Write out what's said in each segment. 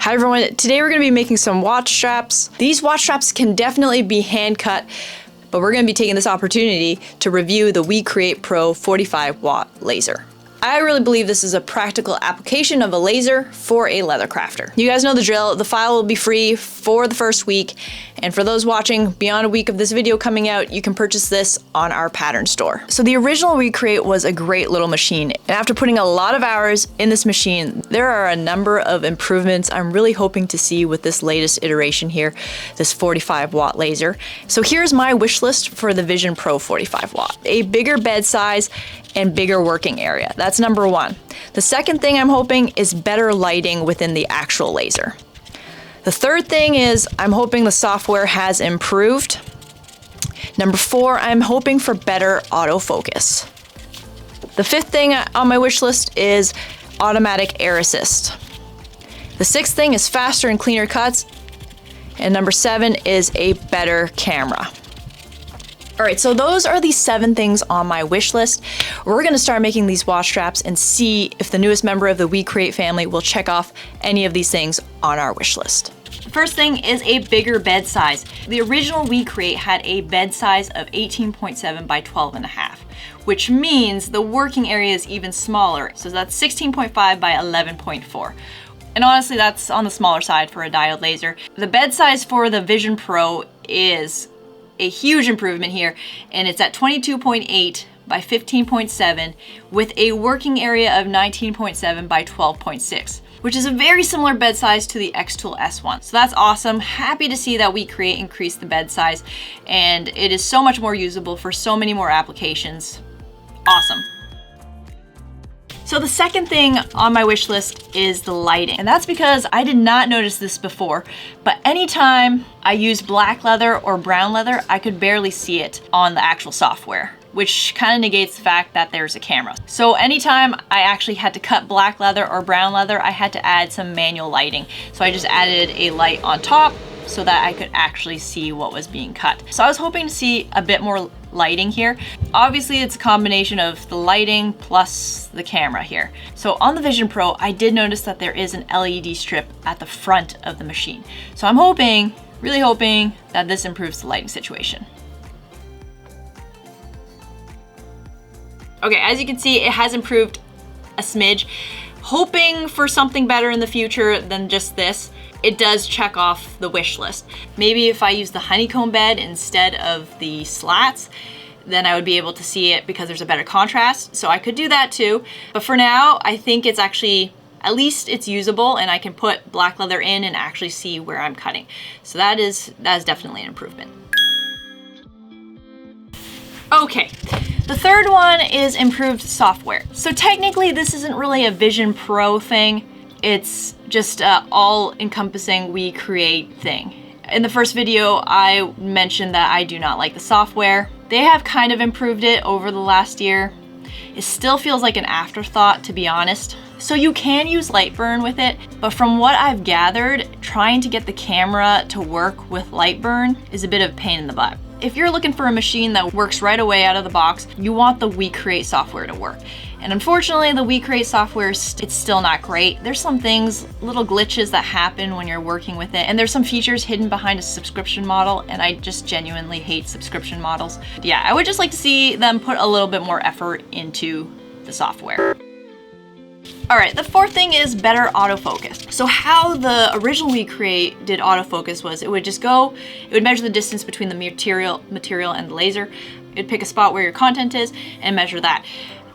Hi everyone, today we're going to be making some watch straps. These watch straps can definitely be hand cut, but we're going to be taking this opportunity to review the WeCreat Pro 45 watt laser. I really believe this is a practical application of a laser for a leather crafter. You guys know the drill. The file will be free for the first week, and for those watching beyond a week of this video coming out, you can purchase this on our pattern store. So the original WeCreat was a great little machine, and after putting a lot of hours in this machine, there are a number of improvements I'm really hoping to see with this latest iteration here, this 45 watt laser. So here's my wish list for the Vision Pro 45 watt. A bigger bed size and bigger working area. That's number one. The second thing I'm hoping is better lighting within the actual laser. The third thing is I'm hoping the software has improved. Number four, I'm hoping for better autofocus. The fifth thing on my wish list is automatic air assist. The sixth thing is faster and cleaner cuts. And number seven is a better camera. All right, so those are the 7 things on my wish list. We're gonna start making these watch straps and see if the newest member of the WeCreat family will check off any of these things on our wish list. The first thing is a bigger bed size. The original WeCreat had a bed size of 18.7 by 12.5, which means the working area is even smaller. So that's 16.5 by 11.4. And honestly, that's on the smaller side for a diode laser. The bed size for the Vision Pro is a huge improvement here, and it's at 22.8 by 15.7 with a working area of 19.7 by 12.6, which is a very similar bed size to the X-Tool S1. So that's awesome. Happy to see that WeCreat increased the bed size, and it is so much more usable for so many more applications. Awesome. So the second thing on my wish list is the lighting. And that's because I did not notice this before, but anytime I use black leather or brown leather, I could barely see it on the actual software, which kind of negates the fact that there's a camera. So anytime I actually had to cut black leather or brown leather, I had to add some manual lighting. So I just added a light on top so that I could actually see what was being cut. So I was hoping to see a bit more lighting here. Obviously, it's a combination of the lighting plus the camera here. So on the Vision Pro, I did notice that there is an LED strip at the front of the machine. So I'm hoping, really hoping, that this improves the lighting situation. Okay, as you can see, it has improved a smidge. Hoping for something better in the future than just this. It does check off the wish list. Maybe if I use the honeycomb bed instead of the slats, then I would be able to see it because there's a better contrast. So I could do that too. But for now, I think it's actually, at least it's usable and I can put black leather in and actually see where I'm cutting. So that is definitely an improvement. Okay. The third one is improved software. So technically this isn't really a Vision Pro thing. It's just an all-encompassing WeCreat thing. In the first video, I mentioned that I do not like the software. They have kind of improved it over the last year. It still feels like an afterthought, to be honest. So you can use Lightburn with it, but from what I've gathered, trying to get the camera to work with Lightburn is a bit of a pain in the butt. If you're looking for a machine that works right away out of the box, you want the WeCreat software to work. And unfortunately, the WeCreat software, it's still not great. There's some things, little glitches that happen when you're working with it. And there's some features hidden behind a subscription model, and I just genuinely hate subscription models. Yeah, I would just like to see them put a little bit more effort into the software. All right, the fourth thing is better autofocus. So how the original WeCreat did autofocus was it would just go, it would measure the distance between the material and the laser. It'd pick a spot where your content is and measure that.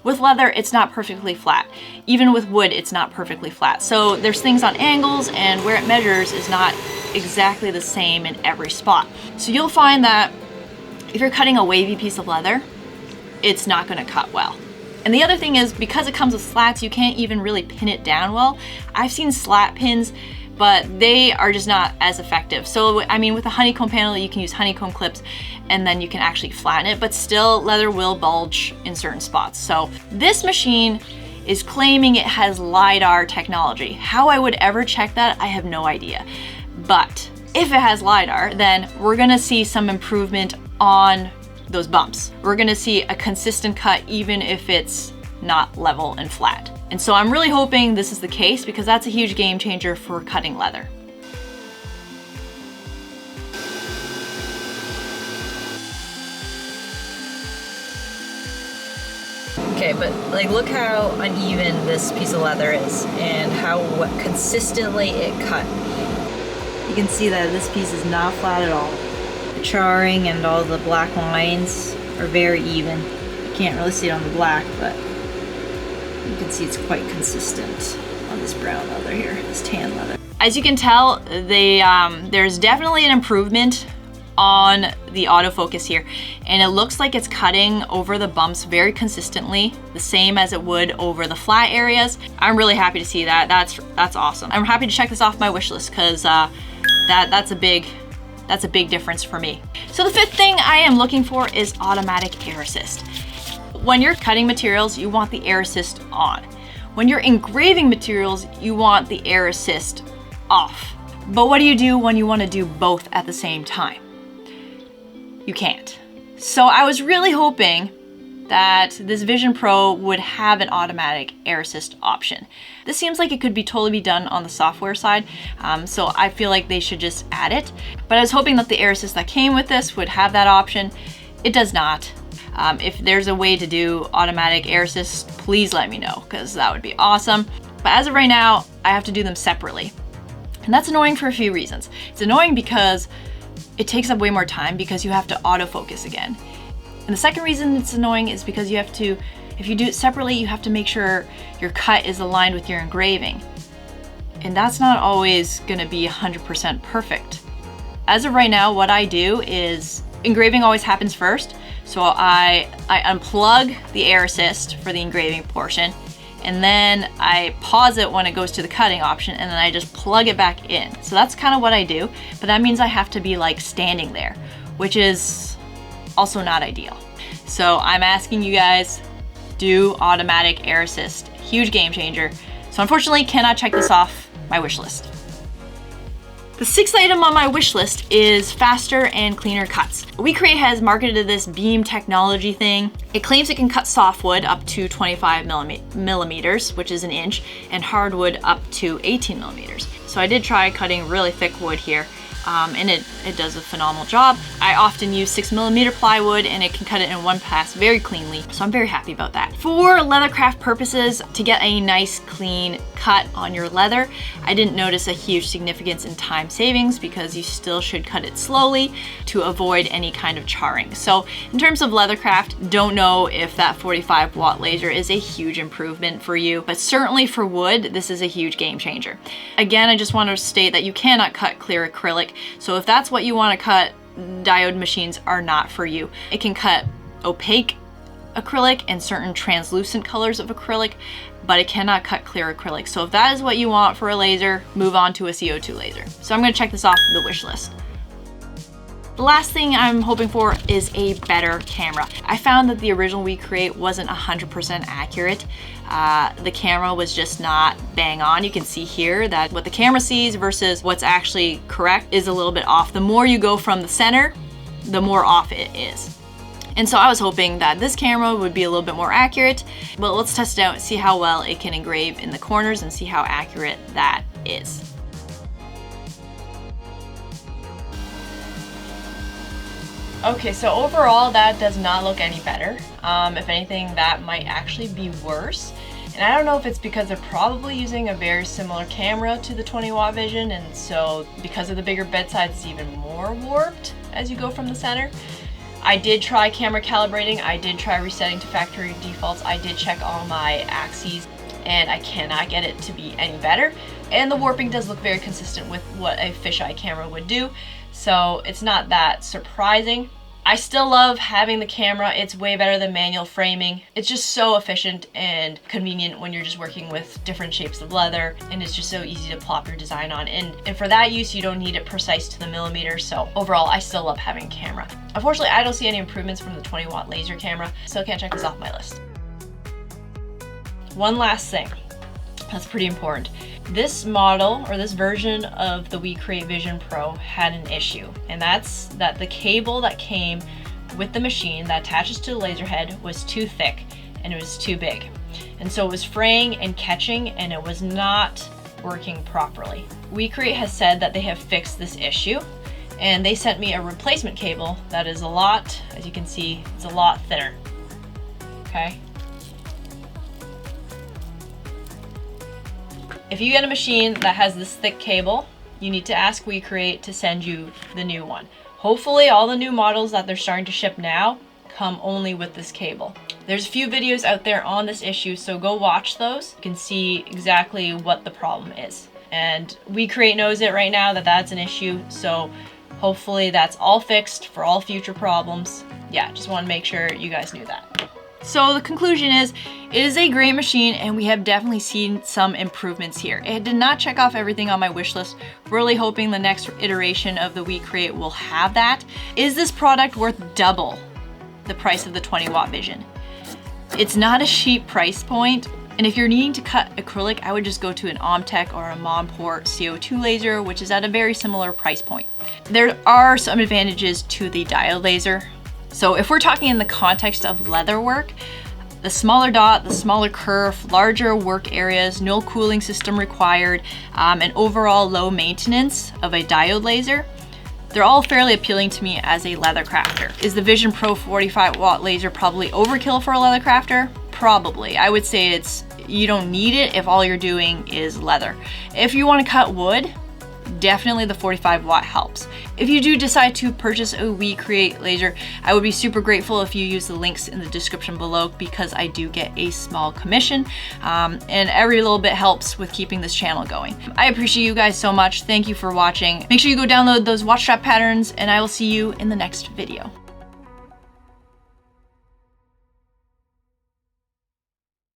With leather, it's not perfectly flat. Even with wood, it's not perfectly flat. So there's things on angles, and where it measures is not exactly the same in every spot. So you'll find that if you're cutting a wavy piece of leather, it's not gonna cut well. And the other thing is, because it comes with slats, you can't even really pin it down well. I've seen slat pins, but they are just not as effective. So, I mean, with a honeycomb panel, you can use honeycomb clips and then you can actually flatten it, but still leather will bulge in certain spots. So this machine is claiming it has LiDAR technology. How I would ever check that, I have no idea. But if it has LiDAR, then we're gonna see some improvement on those bumps. We're gonna see a consistent cut even if it's not level and flat. And so I'm really hoping this is the case because that's a huge game changer for cutting leather. Okay, but like look how uneven this piece of leather is and how consistently it cut. You can see that this piece is not flat at all. The charring and all the black lines are very even. You can't really see it on the black, but you can see it's quite consistent on this brown leather here, this tan leather. As you can tell, there's definitely an improvement on the autofocus here, and it looks like it's cutting over the bumps very consistently, the same as it would over the flat areas. I'm really happy to see that. That's awesome. I'm happy to check this off my wish list because that's a big difference for me. So the fifth thing I am looking for is automatic air assist. When you're cutting materials, you want the air assist on. When you're engraving materials, you want the air assist off. But what do you do when you want to do both at the same time? You can't. So I was really hoping that this Vision Pro would have an automatic air assist option. This seems like it could totally be done on the software side, so I feel like they should just add it. But I was hoping that the air assist that came with this would have that option. It does not. If there's a way to do automatic air assist, please let me know, because that would be awesome. But as of right now, I have to do them separately. And that's annoying for a few reasons. It's annoying because it takes up way more time because you have to autofocus again. And the second reason it's annoying is because you have to, if you do it separately, you have to make sure your cut is aligned with your engraving. And that's not always gonna be 100% perfect. As of right now, what I do is engraving always happens first. So I unplug the air assist for the engraving portion, and then I pause it when it goes to the cutting option, and then I just plug it back in. So that's kind of what I do, but that means I have to be like standing there, which is also not ideal. So I'm asking you guys, do automatic air assist. Huge game changer. So unfortunately, cannot check this off my wish list. The sixth item on my wish list is faster and cleaner cuts. WeCreat has marketed this beam technology thing. It claims it can cut softwood up to 25 millimeters, which is an inch, and hardwood up to 18 millimeters. So I did try cutting really thick wood here, and it does a phenomenal job. I often use 6mm plywood, and it can cut it in one pass very cleanly, so I'm very happy about that. For leathercraft purposes, to get a nice clean cut on your leather, I didn't notice a huge significance in time savings because you still should cut it slowly to avoid any kind of charring. So in terms of leathercraft, don't know if that 45-watt laser is a huge improvement for you, but certainly for wood, this is a huge game changer. Again, I just want to state that you cannot cut clear acrylic. So if that's what you want to cut, diode machines are not for you. It can cut opaque acrylic and certain translucent colors of acrylic, but it cannot cut clear acrylic. So if that is what you want for a laser, move on to a CO2 laser. So I'm going to check this off the wish list. The last thing I'm hoping for is a better camera. I found that the original WeCreat wasn't 100% accurate. The camera was just not bang on. You can see here that what the camera sees versus what's actually correct is a little bit off. The more you go from the center, the more off it is. And so I was hoping that this camera would be a little bit more accurate, but let's test it out and see how well it can engrave in the corners and see how accurate that is. Okay, so overall that does not look any better. If anything, that might actually be worse. And I don't know if it's because they're probably using a very similar camera to the 20-watt Vision, and so because of the bigger bedside, it's even more warped as you go from the center. I did try camera calibrating, I did try resetting to factory defaults, I did check all my axes, and I cannot get it to be any better. And the warping does look very consistent with what a fisheye camera would do, so it's not that surprising. I still love having the camera. It's way better than manual framing. It's just so efficient and convenient when you're just working with different shapes of leather, and it's just so easy to plop your design on. And for that use, you don't need it precise to the millimeter, so overall, I still love having a camera. Unfortunately, I don't see any improvements from the 20-watt laser camera, so can't check this off my list. One last thing. That's pretty important. This model, or this version of the WeCreat Vision Pro had an issue, and that's that the cable that came with the machine that attaches to the laser head was too thick and it was too big. And so it was fraying and catching, and it was not working properly. WeCreat has said that they have fixed this issue, and they sent me a replacement cable that is a lot, as you can see, it's a lot thinner. Okay. If you get a machine that has this thick cable, you need to ask WeCreat to send you the new one. Hopefully all the new models that they're starting to ship now come only with this cable. There's a few videos out there on this issue, so go watch those. You can see exactly what the problem is. And WeCreat knows it right now that that's an issue, so hopefully that's all fixed for all future problems. Yeah, just want to make sure you guys knew that. So the conclusion is, it is a great machine and we have definitely seen some improvements here. It did not check off everything on my wish list. Really hoping the next iteration of the WeCreat will have that. Is this product worth double the price of the 20-watt Vision? It's not a cheap price point. And if you're needing to cut acrylic, I would just go to an Omtech or a Monport CO2 laser, which is at a very similar price point. There are some advantages to the diode laser. So if we're talking in the context of leather work, the smaller dot, the smaller kerf, larger work areas, no cooling system required, and overall low maintenance of a diode laser, they're all fairly appealing to me as a leather crafter. Is the Vision Pro 45-watt laser probably overkill for a leather crafter? Probably. I would say you don't need it if all you're doing is leather. If you want to cut wood, definitely the 45-watt helps. If you do decide to purchase a WeCreat laser, I would be super grateful if you use the links in the description below, because I do get a small commission, and every little bit helps with keeping this channel going. I appreciate you guys so much. Thank you for watching. Make sure you go download those watch strap patterns, and I will see you in the next video.